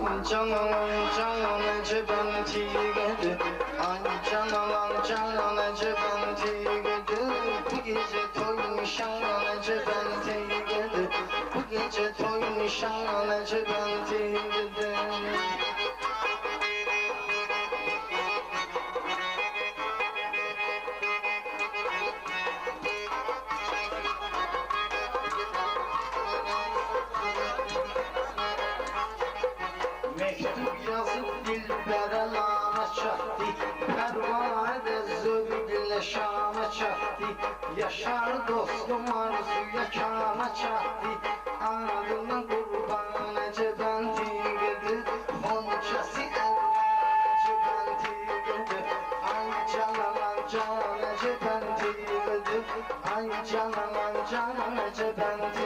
canan canan ece ben tigedi. Ay canan canan ece ben tigedi. Bu gece toy nişan ece ben tigedi. Bu gece toy nişan ece ben tigedi. Mektup yazıp dilbere lana çattı. Pervane zövgüyle şana çattı. Yaşar dostum arzuya kana çattı. Ağrına kurban ece ben tigedi. Honçası elvacı ben tigedi. Ay canan canan ece ben tigedi. Ay canan canan ece ben tigedi.